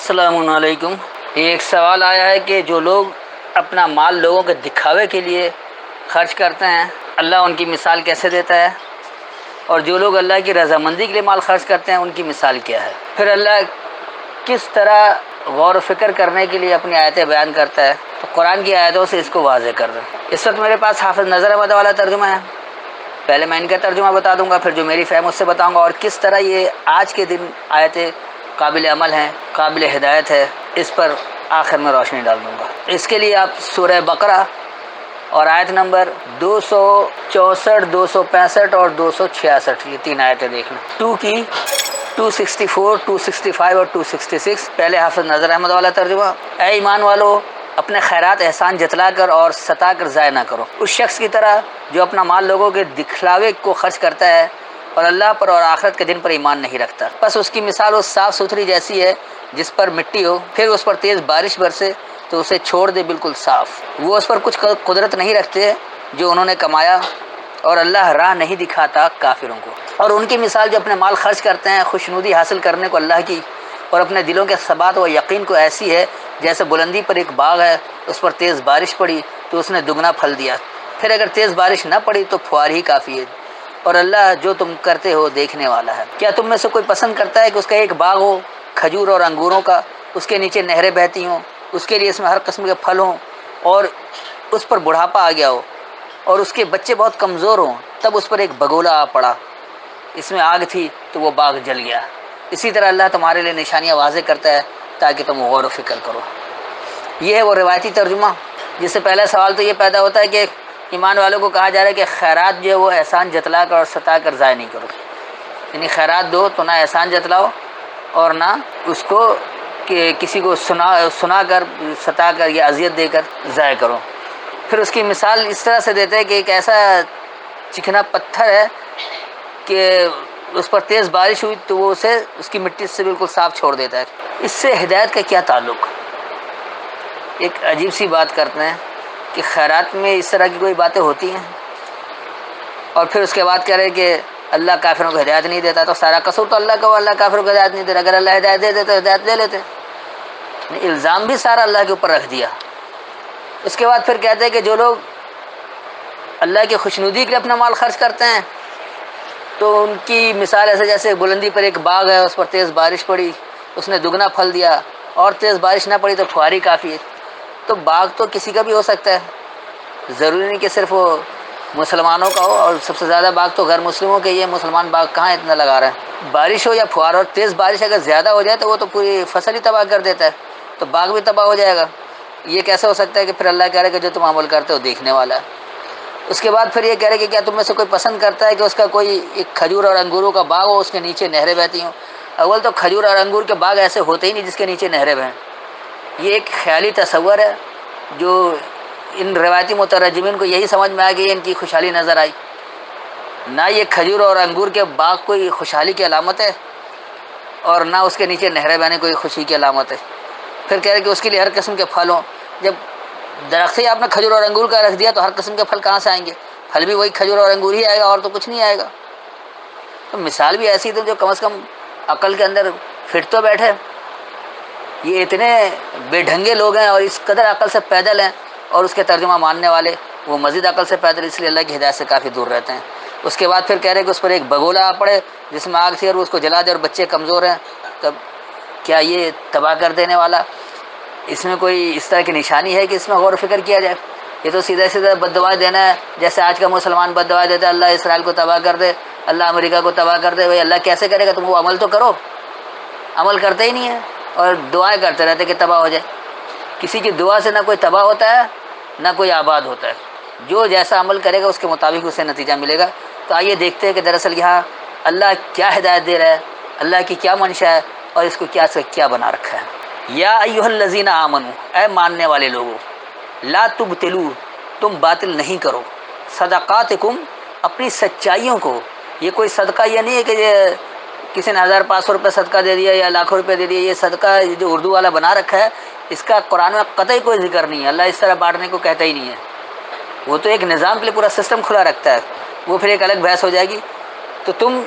السلام علیکم۔ ایک سوال آیا ہے کہ جو لوگ اپنا مال لوگوں کے دکھاوے کے لیے خرچ کرتے ہیں اللہ ان کی مثال کیسے دیتا ہے، اور جو لوگ اللہ کی رضامندی کے لیے مال خرچ کرتے ہیں ان کی مثال کیا ہے، پھر اللہ کس طرح غور و فکر کرنے کے لیے اپنی آیتیں بیان کرتا ہے۔ تو قرآن کی آیتوں سے اس کو واضح کر دیں۔ اس وقت میرے پاس حافظ نظر احمد والا ترجمہ ہے، پہلے میں ان کا ترجمہ بتا دوں گا، پھر جو میری فہم اس سے بتاؤں گا، اور کس طرح یہ آج کے دن آیتیں قابل عمل ہیں، قابل ہدایت ہے، اس پر آخر میں روشنی ڈال دوں گا۔ اس کے لیے آپ سورہ بقرہ اور آیت نمبر 264، 265 اور 266 یہ تین آیتیں دیکھ لیں۔ 2 کی 264، 265 اور 266۔ پہلے حافظ نظر احمد والا ترجمہ: اے ایمان والو، اپنے خیرات احسان جتلا کر اور ستا کر ضائع نہ کرو، اس شخص کی طرح جو اپنا مال لوگوں کے دکھلاوے کو خرچ کرتا ہے اور اللہ پر اور آخرت کے دن پر ایمان نہیں رکھتا۔ بس اس کی مثال اس صاف ستھری جیسی ہے جس پر مٹی ہو، پھر اس پر تیز بارش برسے تو اسے چھوڑ دے بالکل صاف۔ وہ اس پر کچھ قدرت نہیں رکھتے جو انہوں نے کمایا، اور اللہ راہ نہیں دکھاتا کافروں کو۔ اور ان کی مثال جو اپنے مال خرچ کرتے ہیں خوشنودی حاصل کرنے کو اللہ کی اور اپنے دلوں کے ثبات و یقین کو ایسی ہے جیسے بلندی پر ایک باغ ہے، اس پر تیز بارش پڑی تو اس نے دگنا پھل دیا، پھر اگر تیز بارش نہ پڑی تو پھوار ہی کافی ہے، اور اللہ جو تم کرتے ہو دیکھنے والا ہے۔ کیا تم میں سے کوئی پسند کرتا ہے کہ اس کا ایک باغ ہو کھجور اور انگوروں کا، اس کے نیچے نہریں بہتی ہوں، اس کے لیے اس میں ہر قسم کے پھل ہوں، اور اس پر بڑھاپا آ گیا ہو اور اس کے بچے بہت کمزور ہوں، تب اس پر ایک بگولا آ پڑا، اس میں آگ تھی تو وہ باغ جل گیا۔ اسی طرح اللہ تمہارے لیے نشانیاں واضح کرتا ہے تاکہ تم غور و فکر کرو۔ یہ ہے وہ روایتی ترجمہ جس سے پہلا سوال تو یہ پیدا ہوتا ہے کہ ایمان والوں کو کہا جا رہا ہے کہ خیرات جو ہے وہ احسان جتلا کر اور ستا کر ضائع نہیں کرو، یعنی خیرات دو تو نہ احسان جتلاؤ اور نہ اس کو کہ کسی کو سنا کر ستا کر یا اذیت دے کر ضائع کرو۔ پھر اس کی مثال اس طرح سے دیتے ہیں کہ ایک ایسا چکنا پتھر ہے کہ اس پر تیز بارش ہوئی تو وہ اسے اس کی مٹی سے بالکل صاف چھوڑ دیتا ہے۔ اس سے ہدایت کا کیا تعلق؟ ایک عجیب سی بات کرتے ہیں کہ خیرات میں اس طرح کی کوئی باتیں ہوتی ہیں، اور پھر اس کے بعد کہہ رہے کہ اللہ کافروں کو ہدایت نہیں دیتا، تو سارا قصور تو اللہ کا، وہ اللہ کافروں کو ہدایت نہیں دے رہا۔ اگر اللہ ہدایت دے دیتے تو ہدایت لے لیتے، الزام بھی سارا اللہ کے اوپر رکھ دیا۔ اس کے بعد پھر کہتے ہیں کہ جو لوگ اللہ کی خوشنودی کے لیے اپنا مال خرچ کرتے ہیں تو ان کی مثال ایسے جیسے بلندی پر ایک باغ ہے، اس پر تیز بارش پڑی، اس نے دگنا پھل دیا، اور تیز بارش نہ پڑی تو پھواری کافی ہے۔ تو باغ تو کسی کا بھی ہو سکتا ہے، ضروری نہیں کہ صرف وہ مسلمانوں کا ہو، اور سب سے زیادہ باغ تو غیر مسلموں کے ہی ہے، مسلمان باغ کہاں اتنا لگا رہے ہیں۔ بارش ہو یا پھوار، اور تیز بارش اگر زیادہ ہو جائے تو وہ تو پوری فصل ہی تباہ کر دیتا ہے، تو باغ بھی تباہ ہو جائے گا۔ یہ کیسے ہو سکتا ہے کہ پھر اللہ کہہ رہے کہ جو تم عمل کرتے ہو دیکھنے والا ہے۔ اس کے بعد پھر یہ کہہ رہے کہ کیا تم میں سے کوئی پسند کرتا ہے کہ اس کا کوئی ایک کھجور اور انگوروں کا باغ ہو، اس کے نیچے نہریں بہتی ہوں۔ اول تو کھجور اور انگور کے باغ ایسے ہوتے ہی نہیں جس کے نیچے نہریں بہیں، یہ ایک خیالی تصور ہے جو ان روایتی مترجمین کو یہی سمجھ میں آ گئی، ان کی خوشحالی نظر آئی۔ نہ یہ کھجور اور انگور کے باغ کوئی خوشحالی کی علامت ہے، اور نہ اس کے نیچے نہریں بہنے کوئی خوشی کی علامت ہے۔ پھر کہہ رہے کہ اس کے لیے ہر قسم کے پھل ہوں۔ جب درخت ہی آپ نے کھجور اور انگور کا رکھ دیا تو ہر قسم کے پھل کہاں سے آئیں گے؟ پھل بھی وہی کھجور اور انگور ہی آئے گا، اور تو کچھ نہیں آئے گا۔ تو مثال بھی ایسی تھی جو کم از کم عقل کے اندر فٹ تو بیٹھے۔ یہ اتنے بے ڈھنگے لوگ ہیں اور اس قدر عقل سے پیدل ہیں، اور اس کے ترجمہ ماننے والے وہ مزید عقل سے پیدل، اس لیے اللہ کی ہدایت سے کافی دور رہتے ہیں۔ اس کے بعد پھر کہہ رہے کہ اس پر ایک بگولا آ پڑے جس میں آگ تھی، اور وہ اس کو جلا دے، اور بچے کمزور ہیں، تب کیا یہ تباہ کر دینے والا؟ اس میں کوئی اس طرح کی نشانی ہے کہ اس میں غور و فکر کیا جائے؟ یہ تو سیدھا سیدھا بد دعائیں دینا ہے، جیسے آج کا مسلمان بد دعائیں دیتا ہے، اللہ اسرائیل کو تباہ کر دے، اللہ امریکہ کو تباہ کر دے۔ بھائی اللہ کیسے کرے گا؟ تم وہ عمل تو کرو، عمل کرتے ہی نہیں ہے، اور دعائیں کرتے رہتے کہ تباہ ہو جائے۔ کسی کی دعا سے نہ کوئی تباہ ہوتا ہے نہ کوئی آباد ہوتا ہے، جو جیسا عمل کرے گا اس کے مطابق اسے نتیجہ ملے گا۔ تو آئیے دیکھتے ہیں کہ دراصل یہاں اللہ کیا ہدایت دے رہا ہے، اللہ کی کیا منشا ہے، اور اس کو کیا سے کیا بنا رکھا ہے۔ یا ایھا الذین آمنو، اے ماننے والے لوگوں، لا تبطلوا، تم باطل نہیں کرو، صدقاتکم، اپنی سچائیوں کو۔ یہ کوئی صدقہ یہ نہیں ہے کہ یہ کسی نے 1500 روپے صدقہ دے دیا یا لاکھوں روپے دے دیا، یہ صدقہ جو اردو والا بنا رکھا ہے اس کا قرآن میں قطعی کوئی ذکر نہیں ہے، اللہ اس طرح بانٹنے کو کہتا ہی نہیں ہے۔ وہ تو ایک نظام کے لیے پورا سسٹم کھلا رکھتا ہے، وہ پھر ایک الگ بحث ہو جائے گی۔ تو تم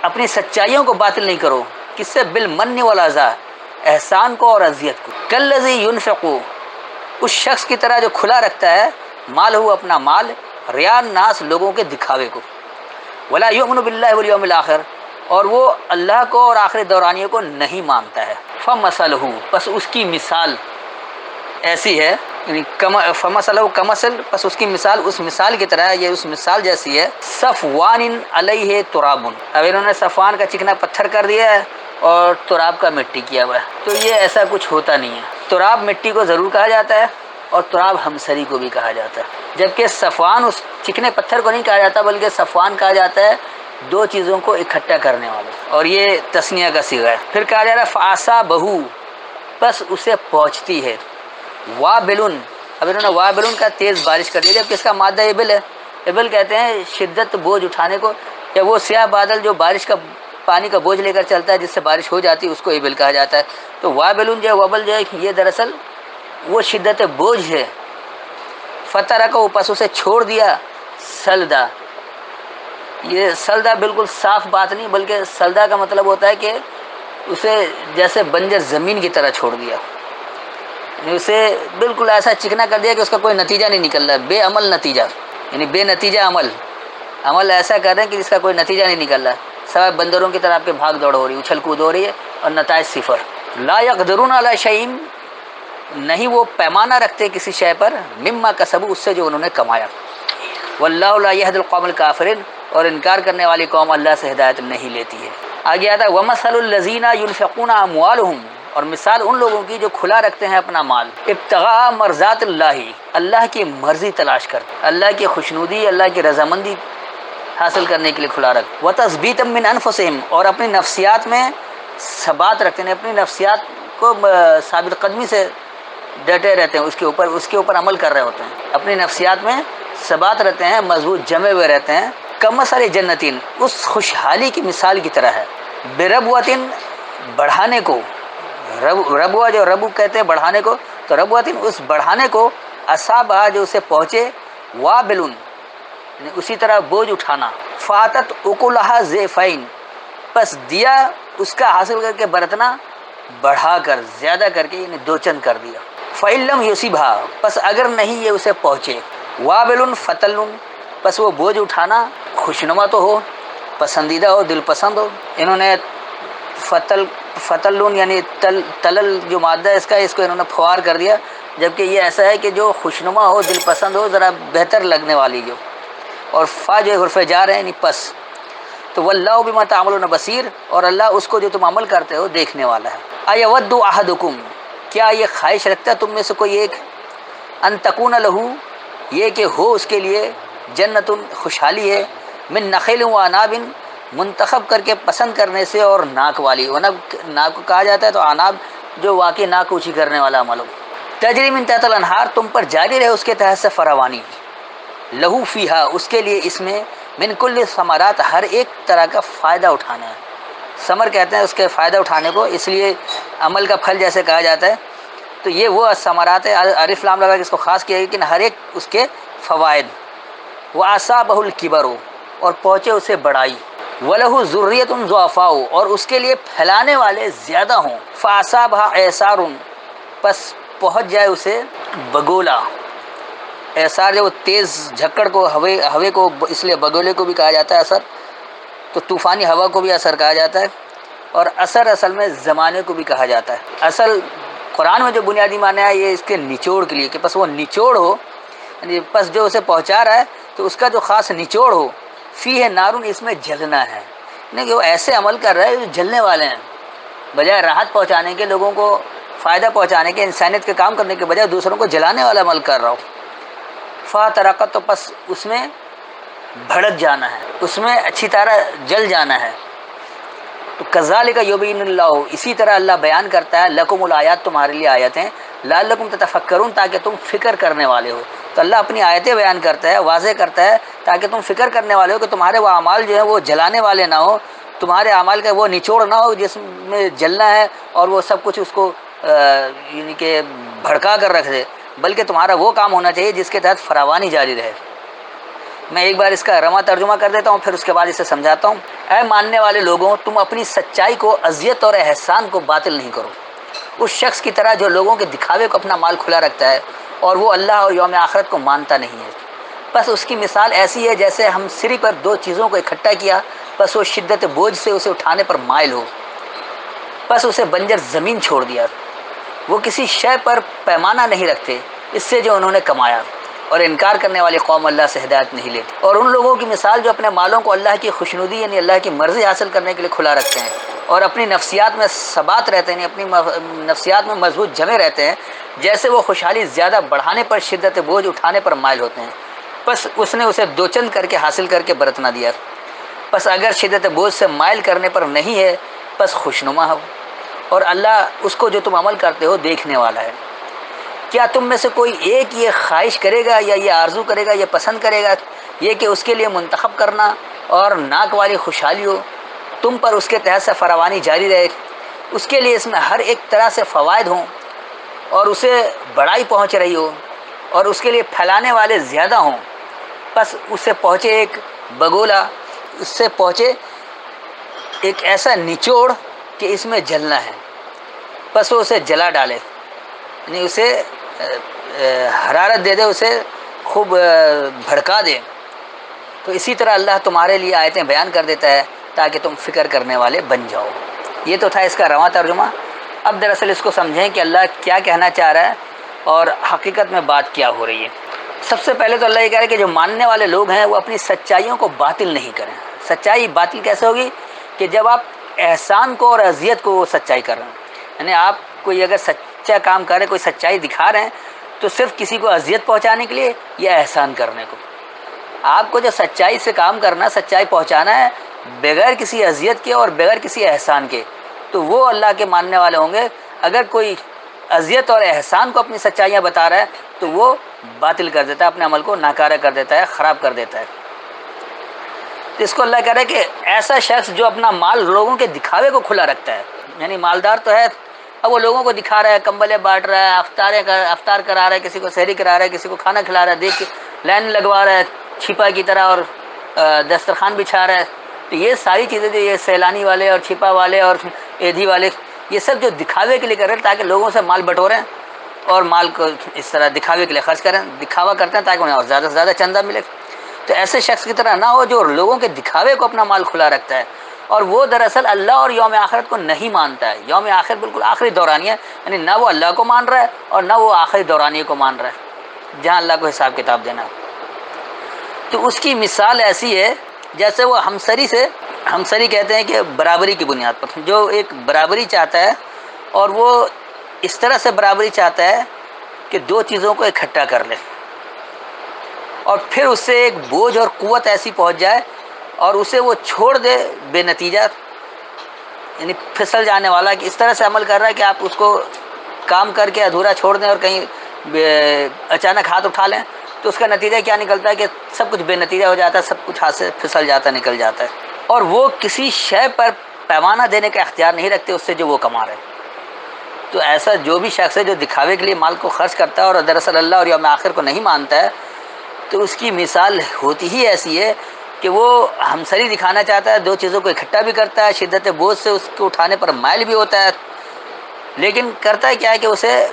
اپنی سچائیوں کو باطل نہیں کرو، کس سے؟ بالمن والاذی، احسان کو اور اذیت کو. کالذی ینفق، اس شخص کی طرح جو کھلا رکھتا ہے مال ہو اپنا مال، ریاء الناس لوگوں کے دکھاوے کو، ولا یؤمن باللہ والیوم الآخر، اور وہ اللہ کو اور آخر دورانیے کو نہیں مانتا ہے. فمثلہ، پس اس کی مثال ایسی ہے، یعنی فمثلہ کمثل، پس اس کی مثال اس مثال کی طرح، یہ اس مثال جیسی ہے، صفوان علیہ تراب. اب انہوں نے صفوان کا چکنا پتھر کر دیا ہے اور تراب کا مٹی کیا ہوا ہے، تو یہ ایسا کچھ ہوتا نہیں ہے. تراب مٹی کو ضرور کہا جاتا ہے اور تراب ہمسری کو بھی کہا جاتا ہے، جبکہ صفوان اس چکنے پتھر کو نہیں کہا جاتا، بلکہ صفوان کہا جاتا ہے دو چیزوں کو اکٹھا کرنے والا، اور یہ تثنیہ کا صیغہ ہے. پھر کہا جا رہا ہے فعصا بہو، بس اسے پہنچتی ہے. وابلن، اب انہوں نے وابلن کا تیز بارش کر دیا، جبکہ اس کا مادہ ابل ہے. ابل کہتے ہیں شدت بوجھ اٹھانے کو، یا وہ سیاہ بادل جو بارش کا پانی کا بوجھ لے کر چلتا ہے جس سے بارش ہو جاتی ہے، اس کو ابل کہا جاتا ہے. تو وابلن جو ہے، وبل جو ہے، یہ دراصل وہ شدت بوجھ ہے. فتح کو پس اسے چھوڑ دیا سلدا. یہ سلدا بالکل صاف بات نہیں، بلکہ سلدا کا مطلب ہوتا ہے کہ اسے جیسے بنجر زمین کی طرح چھوڑ دیا، اسے بالکل ایسا چکنا کر دیا کہ اس کا کوئی نتیجہ نہیں نکل رہا، بے عمل نتیجہ، یعنی بے نتیجہ عمل ایسا کر رہے ہیں کہ جس کا کوئی نتیجہ نہیں نکل رہا، سب بندروں کی طرح آپ کے بھاگ دوڑ ہو رہی ہے، اچھل کود ہو رہی ہے، اور نتائج صفر. لا یقدرون علی شیء، نہیں وہ پیمانہ رکھتے کسی شے پر، مما کسبوا، اس سے جو انہوں نے کمایا. واللہ لا یہدی القوم الکافرین، اور انکار کرنے والی قوم اللہ سے ہدایت نہیں لیتی ہے. آگے آتا ہے ومثل الذین ينفقون اموالهم، اور مثال ان لوگوں کی جو کھلا رکھتے ہیں اپنا مال، ابتغاء مرضات اللہ، اللہ کی مرضی تلاش کر، اللہ کی خوشنودی، اللہ کی رضامندی حاصل کرنے کے لیے کھلا رکھ. وتثبیتا من انفسہم، اور اپنی نفسیات میں ثبات رکھتے ہیں، اپنی نفسیات کو ثابت قدمی سے ڈٹے رہتے ہیں، اس کے اوپر عمل کر رہے ہوتے ہیں، اپنی نفسیات میں ثبات رہتے ہیں، مضبوط جمے ہوئے رہتے ہیں. کمثل جنتین، اس خوشحالی کی مثال کی طرح ہے، بربوتن، بڑھانے کو، ربوہ جو ربو کہتے ہیں بڑھانے کو، تو ربوتن اس بڑھانے کو، اصابہ جو اسے پہنچے، وابلن اسی طرح بوجھ اٹھانا، فاتت اکلہا ضعفین، پس دیا اس کا حاصل کر کے برتنا بڑھا کر، زیادہ کر کے، یعنی دو چند کر دیا. فإن لم یصبھا، پس اگر نہیں یہ اسے پہنچے، وابل فتل، پس وہ بوجھ اٹھانا خوشنما تو ہو، پسندیدہ ہو، دل پسند ہو. انہوں نے فتلون یعنی تلل جو مادہ ہے اس کو انہوں نے فوار کر دیا، جبکہ یہ ایسا ہے کہ جو خوشنما ہو، دل پسند ہو، ذرا بہتر لگنے والی جو، اور فا جو حرف جار ہے یعنی پس. تو واللہ بما تعملون بصیر، اور اللہ اس کو جو تم عمل کرتے ہو دیکھنے والا ہے. ایود احدکم، کیا یہ خواہش رکھتا ہے تم میں سے کوئی ایک، ان تکون لہو، یہ کہ ہو اس کے لیے، جنت خوشحالی ہے، من نخیل و اناب، منتخب کر کے پسند کرنے سے اور ناک والی، ناک کو کہا جاتا ہے تو اناب جو واقعی ناک اونچی کرنے والا عمل ہو. تجری من تحت الانہار، تم پر جاری رہے اس کے تحت سے فراوانی، لہو فیہا، اس کے لیے اس میں، من کل ثمرات، ہر ایک طرح کا فائدہ اٹھانا ہے. ثمر کہتے ہیں اس کے فائدہ اٹھانے کو، اس لیے عمل کا پھل جیسے کہا جاتا ہے. تو یہ وہ ثمرات ہے، الف لام لگا کے اس کو خاص کیا، لیکن ہر ایک اس کے فوائد. وَأَصَابَهُ الْكِبَرُ، اور پہنچے اسے بڑائی، وَلَهُ ذُرِّيَّةٌ ضُعَفَاءُ، اور اس کے لیے پھیلانے والے زیادہ ہوں، فَأَصَابَهَا إِعْصَارٌ، پس پہنچ جائے اسے بگولا. اعصار جو تیز جھکڑ کو، ہوے کو، اس لیے بگولے کو بھی کہا جاتا ہے اثر، تو طوفانی ہوا کو بھی اثر کہا جاتا ہے. اور اثر اصل میں زمانے کو بھی کہا جاتا ہے. اصل قرآن میں جو بنیادی معنی ہے یہ اس کے نچوڑ کے لیے، کہ پس وہ نچوڑ ہو، یعنی پس جو اسے پہنچا رہا ہے تو اس کا جو خاص نچوڑ ہو، فی ہے نارون، اس میں جلنا ہے، نہیں کہ وہ ایسے عمل کر رہا ہے جو جلنے والے ہیں، بجائے راحت پہنچانے کے، لوگوں کو فائدہ پہنچانے کے، انسانیت کے کام کرنے کے بجائے دوسروں کو جلانے والا عمل کر رہا ہو. فاترقت، تو پس اس میں بھڑک جانا ہے، اس میں اچھی طرح جل جانا ہے. تو کذالک یبین اللہ، اسی طرح اللہ بیان کرتا ہے، لکم الآیات، تمہارے لیے آیتیں، لعلکم تتفکرون، تاکہ تم فکر کرنے والے ہو. تو اللہ اپنی آیتیں بیان کرتا ہے، واضح کرتا ہے، تاکہ تم فکر کرنے والے ہو، کہ تمہارے وہ اعمال جو ہیں وہ جلانے والے نہ ہو، تمہارے اعمال کا وہ نچوڑ نہ ہو جس میں جلنا ہے اور وہ سب کچھ اس کو یعنی کہ بھڑکا کر رکھ دے، بلکہ تمہارا وہ کام ہونا چاہیے جس کے تحت فراوانی جاری رہے. میں ایک بار اس کا رواں ترجمہ کر دیتا ہوں، پھر اس کے بعد اسے سمجھاتا ہوں. اے ماننے والے لوگوں، تم اپنی سچائی کو، اذیت اور احسان کو باطل نہیں کرو. اس شخص کی طرح جو لوگوں کے دکھاوے کو اپنا مال کھلا رکھتا ہے اور وہ اللہ اور یوم آخرت کو مانتا نہیں ہے۔ بس اس کی مثال ایسی ہے جیسے ہم سری پر دو چیزوں کو اکٹھا کیا، بس وہ شدت بوجھ سے اسے اٹھانے پر مائل ہو، بس اسے بنجر زمین چھوڑ دیا۔ وہ کسی شے پر پیمانہ نہیں رکھتے اس سے جو انہوں نے کمایا، اور انکار کرنے والی قوم اللہ سے ہدایت نہیں لیتی۔ اور ان لوگوں کی مثال جو اپنے مالوں کو اللہ کی خوشنودی یعنی اللہ کی مرضی حاصل کرنے کے لیے کھلا رکھتے ہیں اور اپنی نفسیات میں ثبات رہتے ہیں، اپنی نفسیات میں مضبوط جمے رہتے ہیں، جیسے وہ خوشحالی زیادہ بڑھانے پر شدت بوجھ اٹھانے پر مائل ہوتے ہیں، بس اس نے اسے دو چند کر کے حاصل کر کے برت نہ دیا۔ بس اگر شدت بوجھ سے مائل کرنے پر نہیں ہے، بس خوشنما ہو، اور اللہ اس کو جو تم عمل کرتے ہو دیکھنے والا ہے۔ کیا تم میں سے کوئی ایک یہ خواہش کرے گا یا یہ آرزو کرے گا، یہ پسند کرے گا یہ کہ اس کے لیے منتخب کرنا اور ناک والی خوشحالی ہو، تم پر اس کے تحت سے فراوانی جاری رہے، اس کے لیے اس میں ہر ایک طرح سے فوائد ہوں اور اسے بڑائی پہنچ رہی ہو اور اس کے لیے پھیلانے والے زیادہ ہوں، بس اس سے پہنچے ایک بگولا، اس سے پہنچے ایک ایسا نچوڑ کہ اس میں جلنا ہے، بس وہ اسے جلا ڈالے، یعنی اسے حرارت دے دے، اسے خوب بھڑکا دے۔ تو اسی طرح اللہ تمہارے لیے آیتیں بیان کر دیتا ہے تاکہ تم فکر کرنے والے بن جاؤ۔ یہ تو تھا اس کا رواں ترجمہ۔ اب دراصل اس کو سمجھیں کہ اللہ کیا کہنا چاہ رہا ہے اور حقیقت میں بات کیا ہو رہی ہے۔ سب سے پہلے تو اللہ یہ کہہ رہا ہے کہ جو ماننے والے لوگ ہیں وہ اپنی سچائیوں کو باطل نہیں کریں۔ سچائی باطل کیسے ہوگی؟ کہ جب آپ احسان کو اور اذیت کو سچائی کر رہے ہیں، یعنی آپ کوئی اگر سچا کام کر رہے، کوئی سچائی دکھا رہے ہیں تو صرف کسی کو اذیت پہنچانے کے لیے یا احسان کرنے کو۔ آپ کو جو سچائی سے کام کرنا، سچائی پہنچانا ہے بغیر کسی اذیت کے اور بغیر کسی احسان کے، تو وہ اللہ کے ماننے والے ہوں گے۔ اگر کوئی اذیت اور احسان کو اپنی سچائیاں بتا رہا ہے تو وہ باطل کر دیتا ہے، اپنے عمل کو ناکارہ کر دیتا ہے، خراب کر دیتا ہے۔ تو اس کو اللہ کہہ رہا ہے کہ ایسا شخص جو اپنا مال لوگوں کے دکھاوے کو کھلا رکھتا ہے، یعنی مالدار تو ہے، اب وہ لوگوں کو دکھا رہا ہے، کمبلیں بانٹ رہا ہے، افطار کرا رہا ہے، کسی کو سحری کرا رہا ہے، کسی کو کھانا کھلا رہا ہے، دیکھ کے لائن لگوا رہا ہے چھپا کی طرح اور دسترخوان بچھا رہا ہے۔ تو یہ ساری چیزیں جو یہ سیلانی والے اور چھپا والے اور ایدھی والے، یہ سب جو دکھاوے کے لیے کر رہے ہیں تاکہ لوگوں سے مال بٹوریں اور مال کو اس طرح دکھاوے کے لیے خرچ کریں، دکھاوا کرتے ہیں تاکہ انہیں اور زیادہ سے زیادہ چندہ ملے۔ تو ایسے شخص کی طرح نہ ہو جو لوگوں کے دکھاوے کو اپنا مال کھلا رکھتا ہے اور وہ دراصل اللہ اور یوم آخرت کو نہیں مانتا ہے۔ یوم آخر بالکل آخری دورانیہ، یعنی نہ وہ اللہ کو مان رہا ہے اور نہ وہ آخری دورانیہ کو مان رہا ہے جہاں اللہ کو حساب کتاب دینا ہے۔ تو اس کی مثال ایسی ہے جیسے وہ ہمسری کہتے ہیں کہ برابری کی بنیاد پر، جو ایک برابری چاہتا ہے اور وہ اس طرح سے برابری چاہتا ہے کہ دو چیزوں کو اکٹھا کر لے اور پھر اس سے ایک بوجھ اور قوت ایسی پہنچ جائے اور اسے وہ چھوڑ دے بے نتیجہ، یعنی پھسل جانے والا، کہ اس طرح سے عمل کر رہا ہے کہ آپ اس کو کام کر کے ادھورا چھوڑ دیں اور کہیں اچانک ہاتھ اٹھا لیں تو اس کا نتیجہ کیا نکلتا ہے کہ سب کچھ بے نتیجہ ہو جاتا ہے، سب کچھ ہاتھ سے پھسل جاتا ہے، نکل جاتا ہے، اور وہ کسی شے پر پیمانہ دینے کا اختیار نہیں رکھتے اس سے جو وہ کما رہے ہیں۔ تو ایسا جو بھی شخص ہے جو دکھاوے کے لیے مال کو خرچ کرتا ہے اور دراصل اللہ اور یوم آخر کو نہیں مانتا ہے، تو اس کی مثال ہوتی ہی ایسی ہے کہ وہ ہمسری دکھانا چاہتا ہے، دو چیزوں کو اکٹھا بھی کرتا ہے، شدت بوجھ سے اس کو اٹھانے پر مائل بھی ہوتا ہے، لیکن کرتا ہے کیا ہے کہ اسے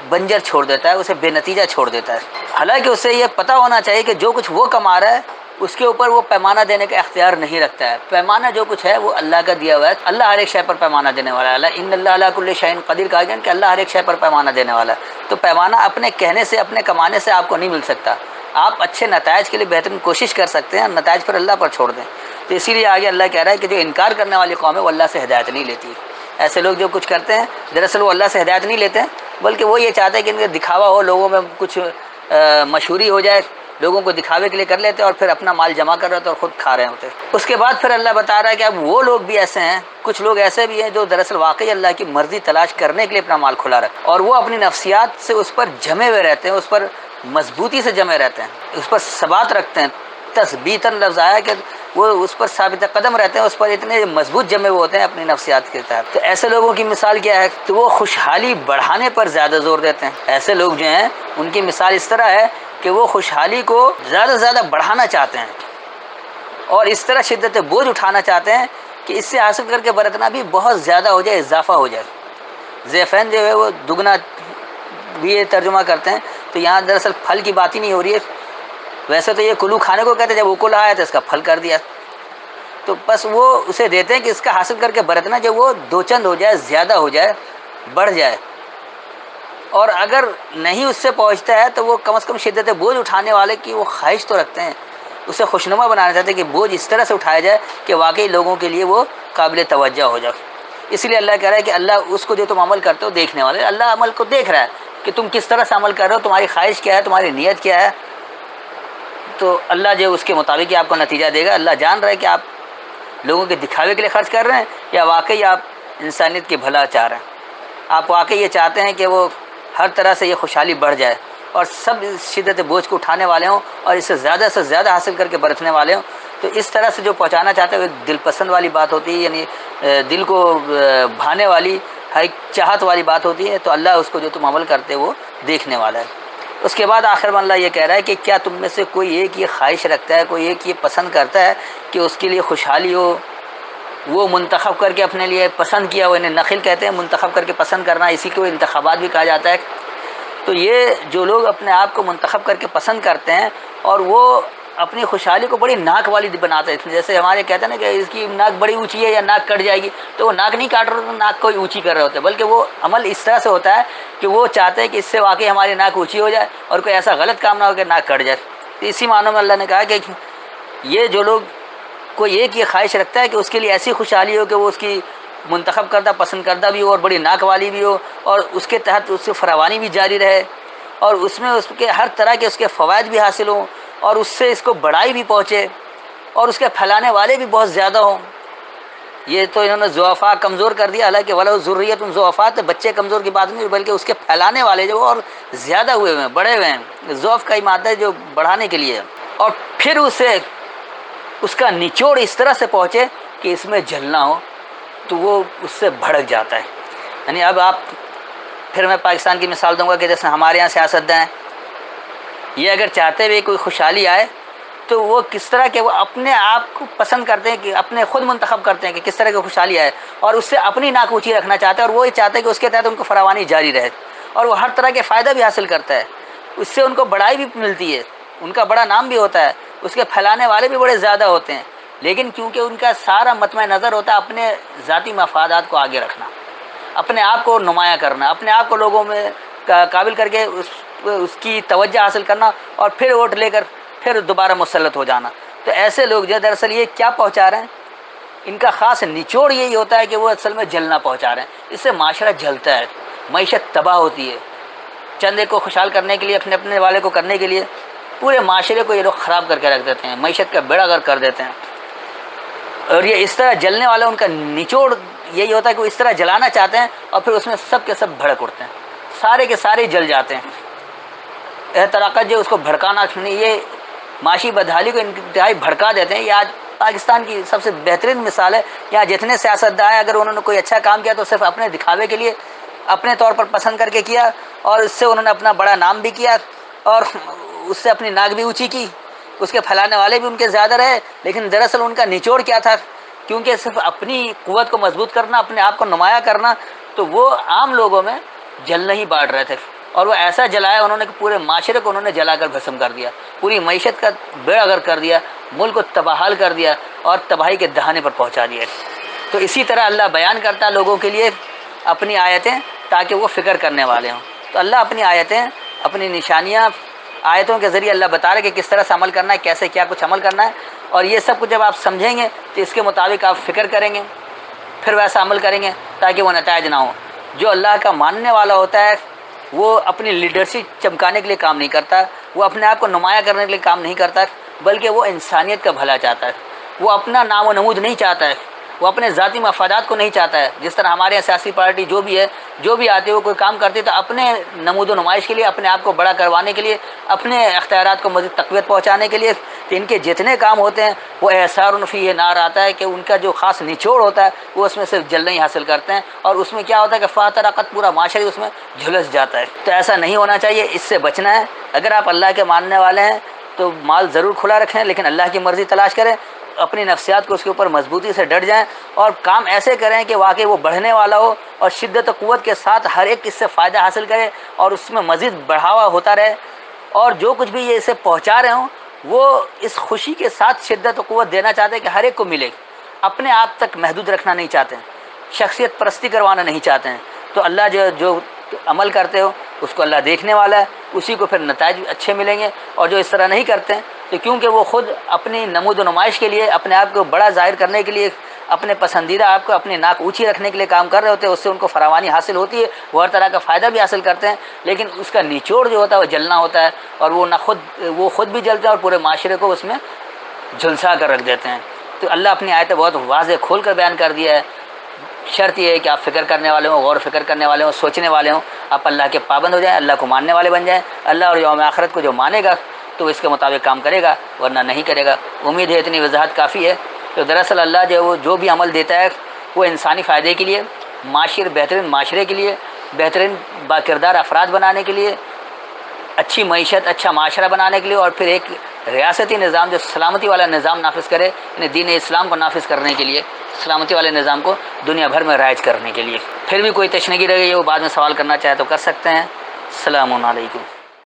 بنجر چھوڑ دیتا ہے، اسے بے نتیجہ چھوڑ دیتا ہے۔ حالانکہ اسے یہ پتہ ہونا چاہیے کہ جو کچھ وہ کما رہا ہے اس کے اوپر وہ پیمانہ دینے کا اختیار نہیں رکھتا ہے۔ پیمانہ جو کچھ ہے وہ اللہ کا دیا ہوا ہے، اللہ ہر ایک شے پر پیمانہ دینے والا ہے۔ اللہ ان اللہ علی کل شیء قدیر کہا گیا کہ اللہ ہر ایک شے پر پیمانہ دینے والا ہے۔ تو پیمانہ اپنے کہنے سے، اپنے کمانے سے آپ کو نہیں مل سکتا۔ آپ اچھے نتائج کے لیے بہترین کوشش کر سکتے ہیں، نتائج پر اللہ پر چھوڑ دیں۔ تو اسی لیے آگے اللہ کہہ رہا ہے کہ جو انکار کرنے والی قوم ہے وہ اللہ سے ہدایت نہیں لیتی۔ ایسے لوگ جو کچھ کرتے ہیں دراصل وہ اللہ سے ہدایت نہیں لیتے ہیں، بلکہ وہ یہ چاہتے ہیں کہ ان کا دکھاوا ہو، لوگوں میں کچھ مشہوری ہو جائے، لوگوں کو دکھاوے کے لیے کر لیتے ہیں اور پھر اپنا مال جمع کر رہے ہوتے اور خود کھا رہے ہوتے۔ اس کے بعد پھر اللہ بتا رہا ہے کہ اب وہ لوگ بھی ایسے ہیں، کچھ لوگ ایسے بھی ہیں جو دراصل واقعی اللہ کی مرضی تلاش کرنے کے لیے اپنا مال کھلا رکھتے ہیں اور وہ اپنی نفسیات سے اس پر جمے ہوئے رہتے ہیں، اس پر مضبوطی سے جمے رہتے ہیں، اس پر ثبات رکھتے ہیں۔ تثبیتاً لفظ آیا کہ وہ اس پر ثابت قدم رہتے ہیں، اس پر اتنے مضبوط جمے ہوئے ہوتے ہیں اپنی نفسیات کے تحت۔ تو ایسے لوگوں کی مثال کیا ہے؟ تو وہ خوشحالی بڑھانے پر زیادہ زور دیتے ہیں۔ ایسے لوگ جو ہیں ان کی مثال اس طرح ہے کہ وہ خوشحالی کو زیادہ سے زیادہ بڑھانا چاہتے ہیں اور اس طرح شدت بوجھ اٹھانا چاہتے ہیں کہ اس سے حاصل کر کے برتنا بھی بہت زیادہ ہو جائے، اضافہ ہو جائے، ضعفین جو ہے وہ دگنا بھی یہ ترجمہ کرتے ہیں، تو یہاں دراصل پھل کی بات ہی نہیں ہو رہی ہے. ویسے تو یہ کلو کھانے کو کہتے ہیں، جب اکل آیا تو اس کا پھل کر دیا. تو بس وہ اسے دیتے ہیں کہ اس کا حاصل کر کے برتنا، جب وہ دو چند ہو جائے، زیادہ ہو جائے، بڑھ جائے. اور اگر نہیں اس سے پہنچتا ہے تو وہ کم از کم شدت بوجھ اٹھانے والے کی وہ خواہش تو رکھتے ہیں، اسے خوشنما بنانا چاہتے ہیں کہ بوجھ اس طرح سے اٹھایا جائے کہ واقعی لوگوں کے لیے وہ قابل توجہ ہو جائے. اس لیے اللہ کہہ رہا ہے کہ اللہ اس کو جو تم عمل کرتے ہو دیکھنے والے، اللہ عمل کو دیکھ رہا ہے کہ تم کس طرح سے عمل کر رہے ہو، تمہاری خواہش کیا ہے، تمہاری نیت کیا ہے. تو اللہ جو اس کے مطابق ہی آپ کو نتیجہ دے گا. اللہ جان رہا ہے کہ آپ لوگوں کے دکھاوے کے لیے خرچ کر رہے ہیں یا واقعی آپ انسانیت کی بھلا چاہ رہے ہیں. آپ واقعی یہ چاہتے ہیں کہ وہ ہر طرح سے یہ خوشحالی بڑھ جائے اور سب اس شدت بوجھ کو اٹھانے والے ہوں اور اسے زیادہ سے زیادہ حاصل کر کے برتنے والے ہوں. تو اس طرح سے جو پہنچانا چاہتے ہیں وہ ایک دل پسند والی بات ہوتی ہے، یعنی دل کو بھانے والی، ایک چاہت والی بات ہوتی ہے. تو اللہ اس کو جو تم عمل کرتے وہ دیکھنے والا ہے. اس کے بعد آخر میں اللہ یہ کہہ رہا ہے کہ کیا تم میں سے کوئی ایک یہ خواہش رکھتا ہے، کوئی ایک یہ پسند کرتا ہے کہ اس کے لیے خوشحالی ہو، وہ منتخب کر کے اپنے لیے پسند کیا ہو. انہیں نخل کہتے ہیں، منتخب کر کے پسند کرنا، اسی کو انتخابات بھی کہا جاتا ہے. تو یہ جو لوگ اپنے آپ کو منتخب کر کے پسند کرتے ہیں اور وہ اپنی خوشحالی کو بڑی ناک والی بناتے ہیں، جیسے ہمارے کہتے ہیں نا کہ اس کی ناک بڑی اونچی ہے یا ناک کٹ جائے گی، تو وہ ناک نہیں کاٹ رہے ہوتے، ناک کو اونچی کر رہے ہوتے ہیں، بلکہ وہ عمل اس طرح سے ہوتا ہے کہ وہ چاہتے ہیں کہ اس سے واقعی ہماری ناک اونچی ہو جائے اور کوئی ایسا غلط کام نہ ہو کہ ناک کٹ جائے. تو اسی معنوں میں اللہ نے کہا کہ یہ جو لوگ کوئی ایک یہ خواہش رکھتا ہے کہ اس کے لیے ایسی خوشحالی ہو کہ وہ اس کی منتخب کردہ پسند کردہ بھی ہو اور بڑی ناک والی بھی ہو، اور اس کے تحت اس سے فراوانی بھی جاری رہے اور اس میں اس کے ہر طرح کے اس کے فوائد بھی حاصل ہوں اور اس سے اس کو بڑائی بھی پہنچے اور اس کے پھیلانے والے بھی بہت زیادہ ہوں. یہ تو انہوں نے ضعفاء کمزور کر دیا، حالانکہ ولو ذریۃ ضعفاء، تو بچے کمزور کی بات نہیں، بلکہ اس کے پھیلانے والے جو اور زیادہ ہوئے ہوئے ہیں، بڑے ہوئے ہیں. ضعف کا ہی مادہ ہے جو بڑھانے کے لیے. اور پھر اسے اس کا نچوڑ اس طرح سے پہنچے کہ اس میں جلنا ہو تو وہ اس سے بھڑک جاتا ہے. یعنی اب آپ پھر میں پاکستان کی مثال دوں گا کہ جیسے ہمارے یہاں سیاستداں ہیں، یہ اگر چاہتے ہوئے کوئی خوشحالی آئے تو وہ کس طرح کے وہ اپنے آپ کو پسند کرتے ہیں کہ اپنے خود منتخب کرتے ہیں کہ کس طرح کی خوشحالی آئے اور اس سے اپنی ناک اونچی رکھنا چاہتے ہیں، اور وہی چاہتے ہیں کہ اس کے تحت ان کو فراوانی جاری رہے اور وہ ہر طرح کے فائدہ بھی حاصل کرتا ہے. اس سے ان کو بڑائی بھی ملتی ہے، ان کا بڑا نام بھی ہوتا ہے، اس کے پھیلانے والے بھی بڑے زیادہ ہوتے ہیں. لیکن کیونکہ ان کا سارا مطمع نظر ہوتا ہے اپنے ذاتی مفادات کو آگے رکھنا، اپنے آپ کو نمایاں کرنا، اپنے آپ کو لوگوں میں قابل کر کے اس کی توجہ حاصل کرنا اور پھر ووٹ لے کر پھر دوبارہ مسلط ہو جانا. تو ایسے لوگ جو دراصل یہ کیا پہنچا رہے ہیں، ان کا خاص نچوڑ یہی ہوتا ہے کہ وہ اصل میں جلنا پہنچا رہے ہیں. اس سے معاشرہ جلتا ہے، معیشت تباہ ہوتی ہے. چند ایک کو خوشحال کرنے کے لیے، اپنے اپنے والے کو کرنے کے لیے پورے معاشرے کو یہ لوگ خراب کر کے رکھ دیتے ہیں، معیشت کا بیڑا غرق کر دیتے ہیں. اور یہ اس طرح جلنے والا ان کا نچوڑ یہی ہوتا ہے کہ وہ اس طرح جلانا چاہتے ہیں اور پھر اس میں سب کے سب بھڑک اٹھتے ہیں، سارے کے سارے جل جاتے ہیں. احتراقت جو اس کو بھڑکانا، یہ معاشی بدحالی کو انتہائی بھڑکا دیتے ہیں. یہ آج پاکستان کی سب سے بہترین مثال ہے. یہاں جتنے سیاستداں ہیں، اگر انہوں نے کوئی اچھا کام کیا تو صرف اپنے دکھاوے کے لیے، اپنے طور پر پسند کر کے کیا، اور اس سے انہوں نے اپنا بڑا نام بھی کیا اور اس سے اپنی ناک بھی اونچی کی، اس کے پھیلانے والے بھی ان کے زیادہ رہے. لیکن دراصل ان کا نچوڑ کیا تھا؟ کیونکہ صرف اپنی قوت کو مضبوط کرنا، اپنے آپ کو نمایاں کرنا، تو وہ عام لوگوں میں جلنا ہی بانٹ رہے تھے. اور وہ ایسا جلایا انہوں نے کہ پورے معاشرے کو انہوں نے جلا کر بھسم کر دیا، پوری معیشت کا بیڑا غرق کر دیا، ملک کو تباہال کر دیا اور تباہی کے دہانے پر پہنچا دیا. تو اسی طرح اللہ بیان کرتا ہے لوگوں کے لیے اپنی آیتیں تاکہ وہ فکر کرنے والے ہوں. تو اللہ اپنی آیتیں، اپنی نشانیاں، آیتوں کے ذریعے اللہ بتا رہے کہ کس طرح سے عمل کرنا ہے، کیسے کیا کچھ عمل کرنا ہے. اور یہ سب کچھ جب آپ سمجھیں گے تو اس کے مطابق آپ فکر کریں گے، پھر ویسا عمل کریں گے تاکہ وہ نتائج نہ ہوں. جو اللہ کا ماننے والا ہوتا ہے وہ اپنی لیڈرشپ چمکانے کے لیے کام نہیں کرتا، وہ اپنے آپ کو نمایاں کرنے کے لیے کام نہیں کرتا، بلکہ وہ انسانیت کا بھلا چاہتا ہے. وہ اپنا نام و نمود نہیں چاہتا ہے، وہ اپنے ذاتی مفادات کو نہیں چاہتا ہے. جس طرح ہمارے یہاں سیاسی پارٹی جو بھی ہے، جو بھی آتی ہے، وہ کوئی کام کرتی ہے تو اپنے نمود و نمائش کے لیے، اپنے آپ کو بڑا کروانے کے لیے، اپنے اختیارات کو مزید تقویت پہنچانے کے لیے. تو ان کے جتنے کام ہوتے ہیں وہ احسار فیہ نار آتا ہے کہ ان کا جو خاص نچوڑ ہوتا ہے وہ اس میں صرف جلنا ہی حاصل کرتے ہیں. اور اس میں کیا ہوتا ہے کہ فاترقت پورا معاشرے اس میں جھلس جاتا ہے. تو ایسا نہیں ہونا چاہیے، اس سے بچنا ہے. اگر آپ اللہ کے ماننے والے ہیں تو مال ضرور کھلا رکھیں، لیکن اللہ کی مرضی تلاش کریں. اپنی نفسیات کو اس کے اوپر مضبوطی سے ڈٹ جائیں اور کام ایسے کریں کہ واقعی وہ بڑھنے والا ہو اور شدت و قوت کے ساتھ ہر ایک اس سے فائدہ حاصل کرے اور اس میں مزید بڑھاوا ہوتا رہے، اور جو کچھ بھی یہ اسے پہنچا رہے ہوں وہ اس خوشی کے ساتھ شدت و قوت دینا چاہتے ہیں کہ ہر ایک کو ملے، اپنے آپ تک محدود رکھنا نہیں چاہتے ہیں، شخصیت پرستی کروانا نہیں چاہتے ہیں۔ تو اللہ جو عمل کرتے ہو اس کو اللہ دیکھنے والا ہے، اسی کو پھر نتائج اچھے ملیں گے۔ اور جو اس طرح نہیں کرتے ہیں تو کیونکہ وہ خود اپنی نمود و نمائش کے لیے، اپنے آپ کو بڑا ظاہر کرنے کے لیے، اپنے پسندیدہ آپ کو اپنی ناک اونچی رکھنے کے لیے کام کر رہے ہوتے ہیں، اس سے ان کو فراوانی حاصل ہوتی ہے، وہ ہر طرح کا فائدہ بھی حاصل کرتے ہیں، لیکن اس کا نچوڑ جو ہوتا ہے وہ جلنا ہوتا ہے، اور وہ خود بھی جلتے ہیں اور پورے معاشرے کو اس میں جھلسا کر رکھ دیتے ہیں۔ تو اللہ اپنی آیتیں بہت واضح کھول کر بیان کر دیا ہے۔ شرط یہ ہے کہ آپ فکر کرنے والے ہوں، غور و فکر کرنے والے ہوں، سوچنے والے ہوں، آپ اللہ کے پابند ہو جائیں، اللہ کو ماننے والے بن جائیں۔ اللہ اور یوم آخرت کو جو مانے گا تو اس کے مطابق کام کرے گا، ورنہ نہیں کرے گا۔ امید ہے اتنی وضاحت کافی ہے۔ تو دراصل اللہ جو بھی عمل دیتا ہے وہ انسانی فائدے کے لیے، بہترین معاشرے کے لیے، بہترین باکردار افراد بنانے کے لیے، اچھی معیشت، اچھا معاشرہ بنانے کے لیے، اور پھر ایک ریاستی نظام جو سلامتی والا نظام نافذ کرے، یعنی دین اسلام کو نافذ کرنے کے لیے، سلامتی والے نظام کو دنیا بھر میں رائج کرنے کے لیے۔ پھر بھی کوئی تشنگی رہ گئی ہے وہ بعد میں سوال کرنا چاہے تو کر سکتے ہیں۔ السلام علیکم۔